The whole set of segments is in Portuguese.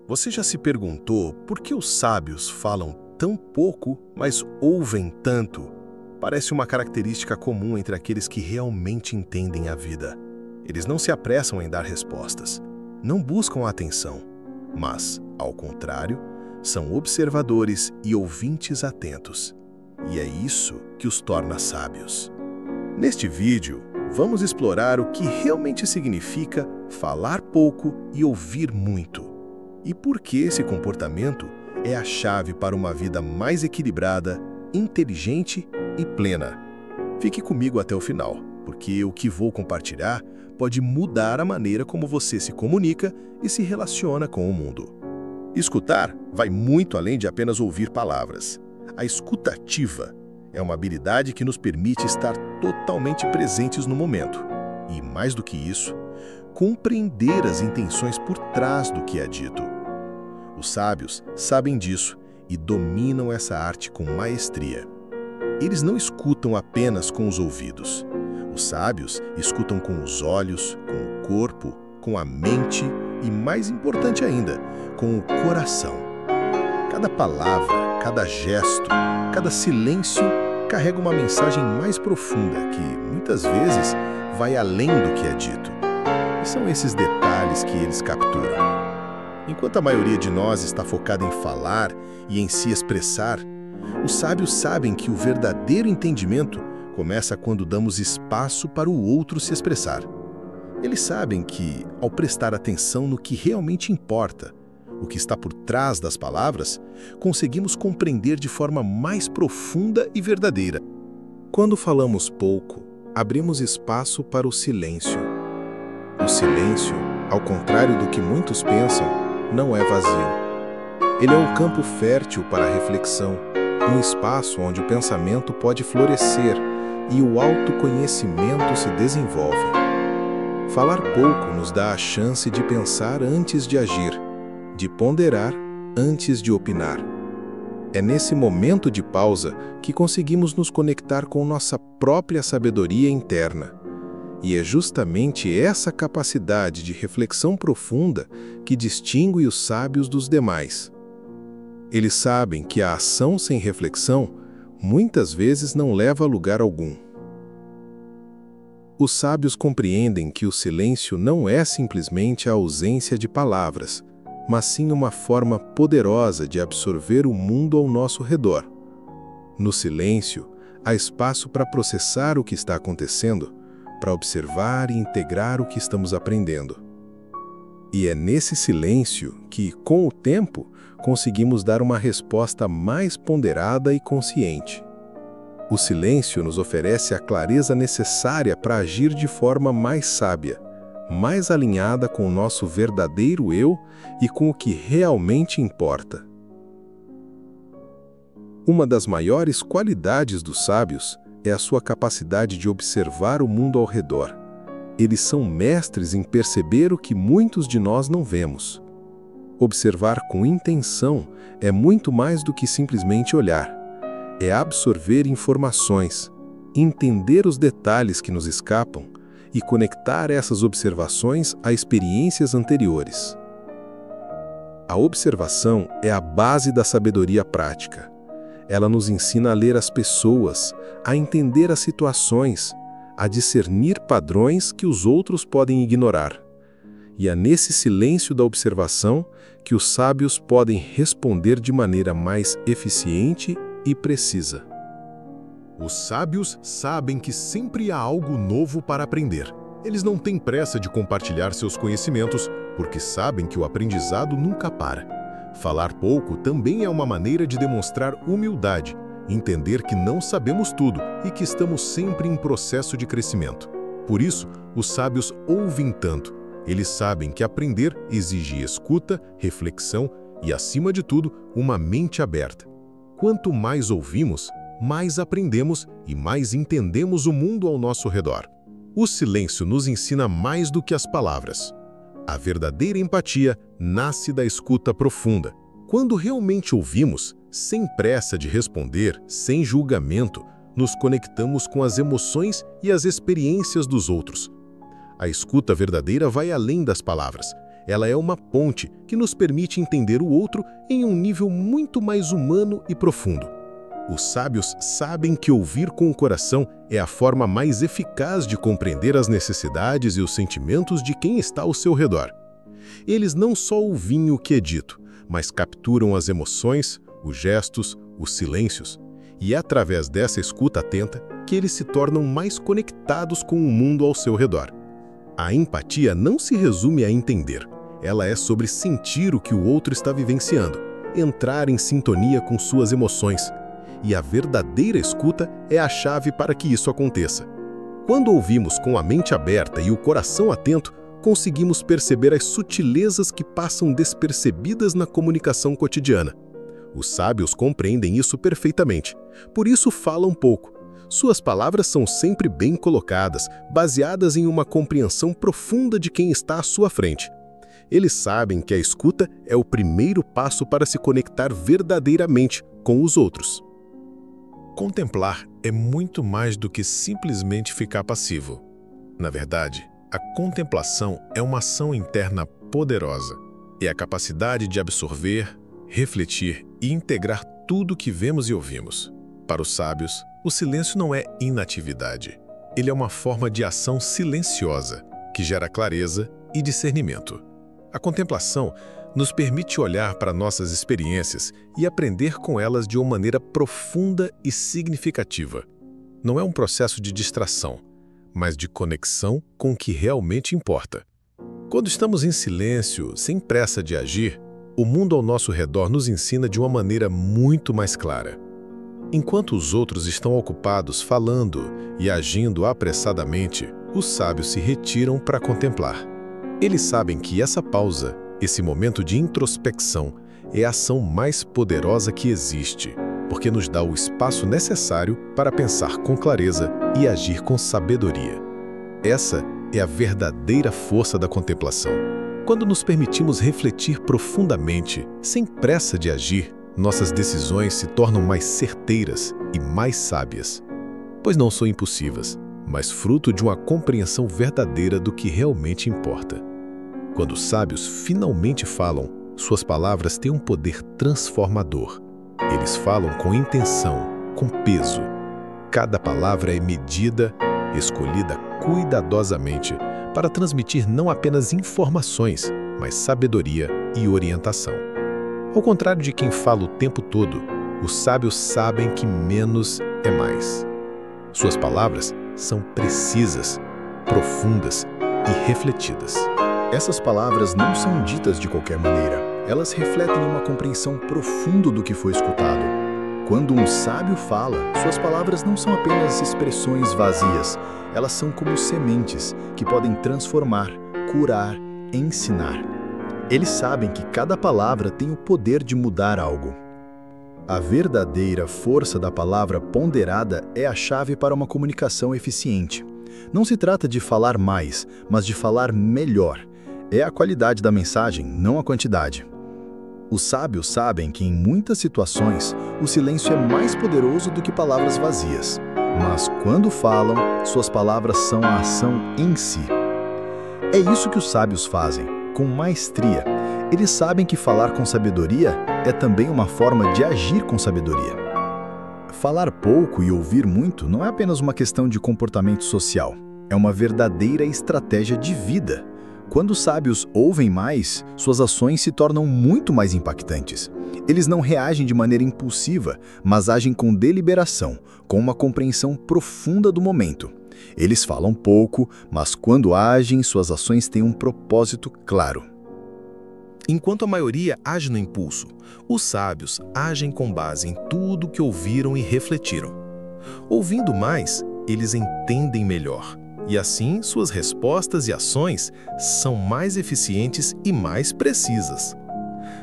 Você já se perguntou por que os sábios falam tão pouco, mas ouvem tanto? Parece uma característica comum entre aqueles que realmente entendem a vida. Eles não se apressam em dar respostas, não buscam a atenção, mas, ao contrário, são observadores e ouvintes atentos. E é isso que os torna sábios. Neste vídeo, vamos explorar o que realmente significa falar pouco e ouvir muito. E por que esse comportamento é a chave para uma vida mais equilibrada, inteligente e plena. Fique comigo até o final, porque o que vou compartilhar pode mudar a maneira como você se comunica e se relaciona com o mundo. Escutar vai muito além de apenas ouvir palavras. A escutativa é uma habilidade que nos permite estar totalmente presentes no momento. E, mais do que isso, compreender as intenções por trás do que é dito. Os sábios sabem disso e dominam essa arte com maestria. Eles não escutam apenas com os ouvidos. Os sábios escutam com os olhos, com o corpo, com a mente e, mais importante ainda, com o coração. Cada palavra, cada gesto, cada silêncio carrega uma mensagem mais profunda que, muitas vezes, vai além do que é dito. E são esses detalhes que eles capturam. Enquanto a maioria de nós está focada em falar e em se expressar, os sábios sabem que o verdadeiro entendimento começa quando damos espaço para o outro se expressar. Eles sabem que, ao prestar atenção no que realmente importa, o que está por trás das palavras, conseguimos compreender de forma mais profunda e verdadeira. Quando falamos pouco, abrimos espaço para o silêncio. O silêncio, ao contrário do que muitos pensam, não é vazio. Ele é um campo fértil para a reflexão, um espaço onde o pensamento pode florescer e o autoconhecimento se desenvolve. Falar pouco nos dá a chance de pensar antes de agir, de ponderar antes de opinar. É nesse momento de pausa que conseguimos nos conectar com nossa própria sabedoria interna. E é justamente essa capacidade de reflexão profunda que distingue os sábios dos demais. Eles sabem que a ação sem reflexão muitas vezes não leva a lugar algum. Os sábios compreendem que o silêncio não é simplesmente a ausência de palavras, mas sim uma forma poderosa de absorver o mundo ao nosso redor. No silêncio, há espaço para processar o que está acontecendo, para observar e integrar o que estamos aprendendo. E é nesse silêncio que, com o tempo, conseguimos dar uma resposta mais ponderada e consciente. O silêncio nos oferece a clareza necessária para agir de forma mais sábia, mais alinhada com o nosso verdadeiro eu e com o que realmente importa. Uma das maiores qualidades dos sábios é a sua capacidade de observar o mundo ao redor. Eles são mestres em perceber o que muitos de nós não vemos. Observar com intenção é muito mais do que simplesmente olhar. É absorver informações, entender os detalhes que nos escapam e conectar essas observações a experiências anteriores. A observação é a base da sabedoria prática. Ela nos ensina a ler as pessoas, a entender as situações, a discernir padrões que os outros podem ignorar. E é nesse silêncio da observação que os sábios podem responder de maneira mais eficiente e precisa. Os sábios sabem que sempre há algo novo para aprender. Eles não têm pressa de compartilhar seus conhecimentos, porque sabem que o aprendizado nunca para. Falar pouco também é uma maneira de demonstrar humildade, entender que não sabemos tudo e que estamos sempre em processo de crescimento. Por isso, os sábios ouvem tanto. Eles sabem que aprender exige escuta, reflexão e, acima de tudo, uma mente aberta. Quanto mais ouvimos, mais aprendemos e mais entendemos o mundo ao nosso redor. O silêncio nos ensina mais do que as palavras. A verdadeira empatia nasce da escuta profunda. Quando realmente ouvimos, sem pressa de responder, sem julgamento, nos conectamos com as emoções e as experiências dos outros. A escuta verdadeira vai além das palavras. Ela é uma ponte que nos permite entender o outro em um nível muito mais humano e profundo. Os sábios sabem que ouvir com o coração é a forma mais eficaz de compreender as necessidades e os sentimentos de quem está ao seu redor. Eles não só ouvem o que é dito, mas capturam as emoções, os gestos, os silêncios. E é através dessa escuta atenta que eles se tornam mais conectados com o mundo ao seu redor. A empatia não se resume a entender. Ela é sobre sentir o que o outro está vivenciando, entrar em sintonia com suas emoções. E a verdadeira escuta é a chave para que isso aconteça. Quando ouvimos com a mente aberta e o coração atento, conseguimos perceber as sutilezas que passam despercebidas na comunicação cotidiana. Os sábios compreendem isso perfeitamente, por isso falam pouco. Suas palavras são sempre bem colocadas, baseadas em uma compreensão profunda de quem está à sua frente. Eles sabem que a escuta é o primeiro passo para se conectar verdadeiramente com os outros. Contemplar é muito mais do que simplesmente ficar passivo. Na verdade, a contemplação é uma ação interna poderosa. É a capacidade de absorver, refletir e integrar tudo o que vemos e ouvimos. Para os sábios, o silêncio não é inatividade. Ele é uma forma de ação silenciosa, que gera clareza e discernimento. A contemplação nos permite olhar para nossas experiências e aprender com elas de uma maneira profunda e significativa. Não é um processo de distração, mas de conexão com o que realmente importa. Quando estamos em silêncio, sem pressa de agir, o mundo ao nosso redor nos ensina de uma maneira muito mais clara. Enquanto os outros estão ocupados falando e agindo apressadamente, os sábios se retiram para contemplar. Eles sabem que essa pausa, esse momento de introspecção, é a ação mais poderosa que existe, porque nos dá o espaço necessário para pensar com clareza e agir com sabedoria. Essa é a verdadeira força da contemplação. Quando nos permitimos refletir profundamente, sem pressa de agir, nossas decisões se tornam mais certeiras e mais sábias, pois não são impulsivas, mas fruto de uma compreensão verdadeira do que realmente importa. Quando os sábios finalmente falam, suas palavras têm um poder transformador. Eles falam com intenção, com peso. Cada palavra é medida, escolhida cuidadosamente para transmitir não apenas informações, mas sabedoria e orientação. Ao contrário de quem fala o tempo todo, os sábios sabem que menos é mais. Suas palavras são precisas, profundas e refletidas. Essas palavras não são ditas de qualquer maneira. Elas refletem uma compreensão profunda do que foi escutado. Quando um sábio fala, suas palavras não são apenas expressões vazias. Elas são como sementes que podem transformar, curar, ensinar. Eles sabem que cada palavra tem o poder de mudar algo. A verdadeira força da palavra ponderada é a chave para uma comunicação eficiente. Não se trata de falar mais, mas de falar melhor. É a qualidade da mensagem, não a quantidade. Os sábios sabem que em muitas situações o silêncio é mais poderoso do que palavras vazias. Mas quando falam, suas palavras são a ação em si. É isso que os sábios fazem, com maestria. Eles sabem que falar com sabedoria é também uma forma de agir com sabedoria. Falar pouco e ouvir muito não é apenas uma questão de comportamento social. É uma verdadeira estratégia de vida. Quando os sábios ouvem mais, suas ações se tornam muito mais impactantes. Eles não reagem de maneira impulsiva, mas agem com deliberação, com uma compreensão profunda do momento. Eles falam pouco, mas quando agem, suas ações têm um propósito claro. Enquanto a maioria age no impulso, os sábios agem com base em tudo que ouviram e refletiram. Ouvindo mais, eles entendem melhor. E assim, suas respostas e ações são mais eficientes e mais precisas.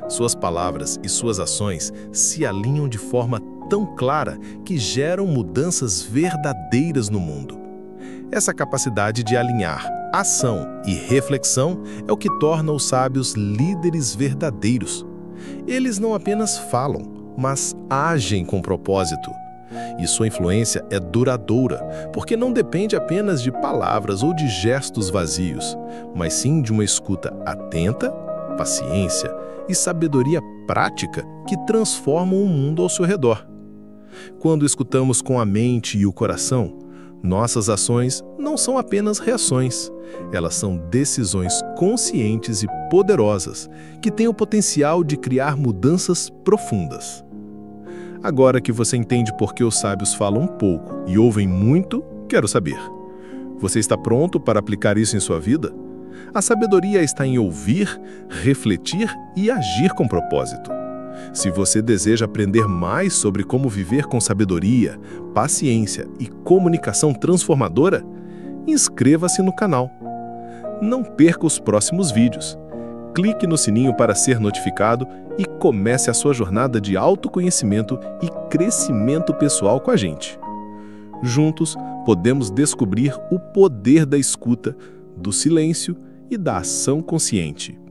Suas palavras e suas ações se alinham de forma tão clara que geram mudanças verdadeiras no mundo. Essa capacidade de alinhar ação e reflexão é o que torna os sábios líderes verdadeiros. Eles não apenas falam, mas agem com propósito. E sua influência é duradoura, porque não depende apenas de palavras ou de gestos vazios, mas sim de uma escuta atenta, paciência e sabedoria prática que transformam o mundo ao seu redor. Quando escutamos com a mente e o coração, nossas ações não são apenas reações, elas são decisões conscientes e poderosas que têm o potencial de criar mudanças profundas. Agora que você entende por que os sábios falam pouco e ouvem muito, quero saber: você está pronto para aplicar isso em sua vida? A sabedoria está em ouvir, refletir e agir com propósito. Se você deseja aprender mais sobre como viver com sabedoria, paciência e comunicação transformadora, inscreva-se no canal. Não perca os próximos vídeos. Clique no sininho para ser notificado e comece a sua jornada de autoconhecimento e crescimento pessoal com a gente. Juntos, podemos descobrir o poder da escuta, do silêncio e da ação consciente.